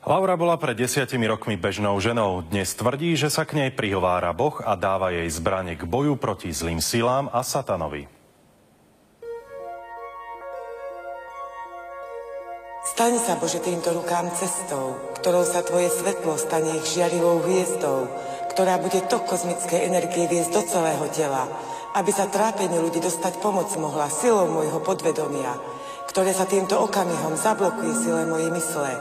Laura bola pred 10 rokmi bežnou ženou. Dnes tvrdí, že sa k nej prihovára Boh a dáva jej zbrane k boju proti zlým silám a satanovi. Staň sa, Bože, týmto rukám cestou, ktorou sa Tvoje svetlo stane ich žiarivou hviezdou, ktorá bude tok kozmickej energie viesť do celého tela, aby sa trápenie ľudí dostať pomoc mohla silou môjho podvedomia, ktoré sa týmto okamihom zablokuje sile mojej mysle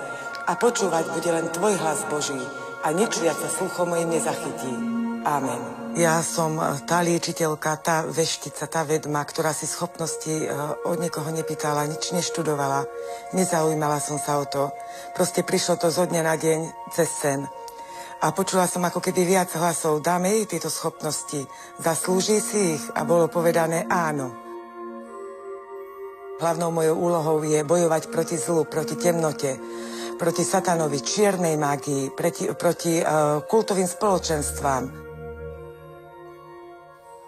a počúvať bude len Tvoj hlas, Boží, a nič viac sa sluchom mojim nezachytí. Amen. Ja som tá liečiteľka, tá veštica, tá vedma, ktorá si schopnosti od niekoho nepýtala, nič neštudovala. Nezaujímala som sa o to. Proste prišlo to zo dňa na deň cez sen. A počula som ako keby viac hlasov. Dáme jej tieto schopnosti. Zaslúži si ich? A bolo povedané áno. Hlavnou mojou úlohou je bojovať proti zlu, proti temnote, proti satanovi, čiernej mágii, proti kultovým spoločenstvám.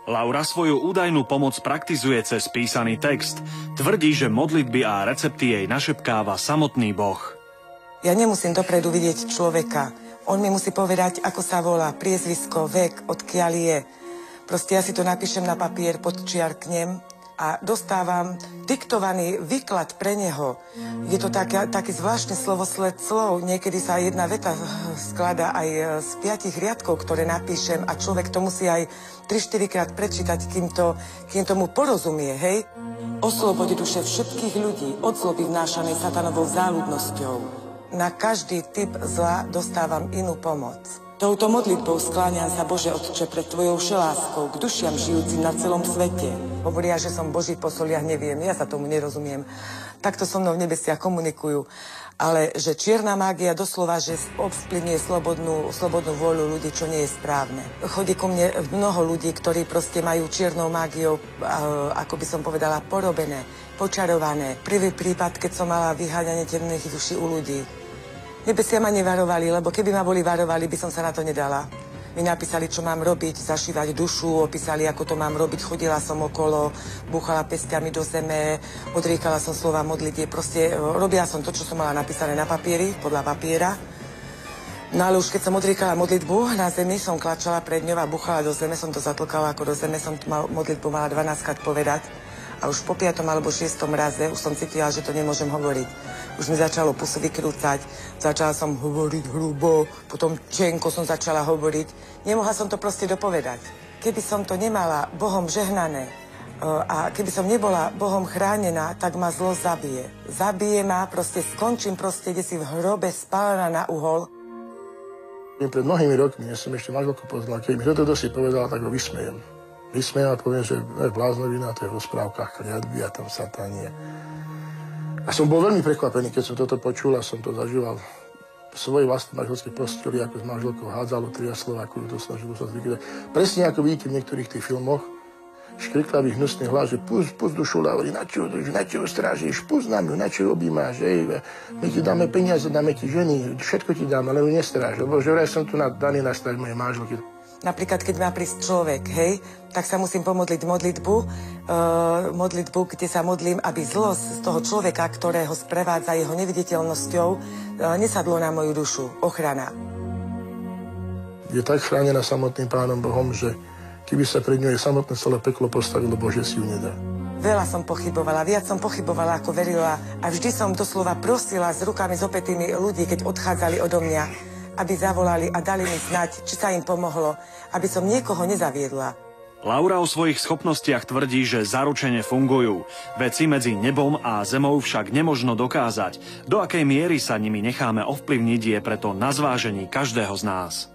Laura svoju údajnú pomoc praktizuje cez písaný text. Tvrdí, že modlitby a recepty jej našepkáva samotný Boh. Ja nemusím dopredu vidieť človeka. On mi musí povedať, ako sa volá, priezvisko, vek, odkiaľ je. Proste ja si to napíšem na papier, podčiarknem a dostávam diktovaný výklad pre neho. Je to taký zvláštny slovosled slov. Niekedy sa jedna veta skladá aj z 5 riadkov, ktoré napíšem a človek to musí aj 3-4 krát prečítať, kým tomu porozumie, hej? Osloboď duše všetkých ľudí od zloby vnášanej satanovou záľudnosťou. Na každý typ zla dostávam inú pomoc. Touto modlitbou skláňam sa, Bože Otče, pred Tvojou všeláskou k dušiam žijúcim na celom svete. Hovoria, že som Boží posol, ja neviem, ja sa tomu nerozumiem. Takto so mnou v nebesiach komunikujú. Ale že čierna mágia doslova, že ovplyvňuje slobodnú vôľu ľudí, čo nie je správne. Chodí ku mne mnoho ľudí, ktorí proste majú čiernou mágiou, ako by som povedala, porobené, počarované. Prvý prípad, keď som mala vyháňanie temných duší u ľudí. Nebesia ma nevarovali, lebo keby ma boli varovali, by som sa na to nedala. Mi napísali, čo mám robiť, zašívať dušu, opísali, ako to mám robiť. Chodila som okolo, búchala pestiami do zeme, odriekala som slova modlitie. Proste robila som to, čo som mala napísané na papieri, podľa papiera. No ale už keď som odriekala modlitbu na zemi, som klačala pred ňou a búchala do zeme, som to zatlkala ako do zeme, som modlitbu mala 12-krát povedať. A už po 5. alebo 6. raze už som cítila, že to nemôžem hovoriť. Už mi začalo pusu vykrúcať, začala som hovoriť hrubo, potom čenko som začala hovoriť. Nemohla som to proste dopovedať. Keby som to nemala Bohom žehnané a keby som nebola Bohom chránená, tak ma zlo zabije. Zabije ma, proste skončím proste, kde si v hrobe spálená na uhol. Pred mnohými rokmi, ja som ešte manželku poznal, keď mi toto si povedal, tak ho vysmejem. Vysmejem a poviem, že bláznovina, to je v rozprávkach kliatby a tam satanie. A som bol veľmi prekvapený, keď som toto počul a som to zažíval v svojej vlastnej manželskej posteli, ako s manželkou hádzalo triaslo, ako to snažilo sa zvykať. Presne ako vidíte v niektorých tých filmoch, škriklavý hnusný hlas, že pust dušu, Lauri, na čo ju strážiš, pust nám ju, na čo ju objímáš, my ti dáme peniaze, dáme ti ženy, všetko ti dáme, ale ju nestráž, lebo že ja som tu daný nastaviť mojej manželky. Napríklad, keď má prísť človek, hej, tak sa musím pomodliť modlitbu, kde sa modlím, aby zlo z toho človeka, ktorého sprevádza jeho neviditeľnosťou, nesadlo na moju dušu. Ochrana. Je tak chránená samotným Pánom Bohom, že keby sa pred ňou samotné celé peklo postavilo, Bože si ju nedá. Veľa som pochybovala, viac som pochybovala, ako verila. A vždy som doslova prosila s rukami zopätými ľudí, keď odchádzali odo mňa, aby zavolali a dali mi znať, či sa im pomohlo, aby som niekoho nezaviedla. Laura o svojich schopnostiach tvrdí, že zaručene fungujú. Veci medzi nebom a zemou však nemožno dokázať. Do akej miery sa nimi necháme ovplyvniť, je preto na zvážení každého z nás.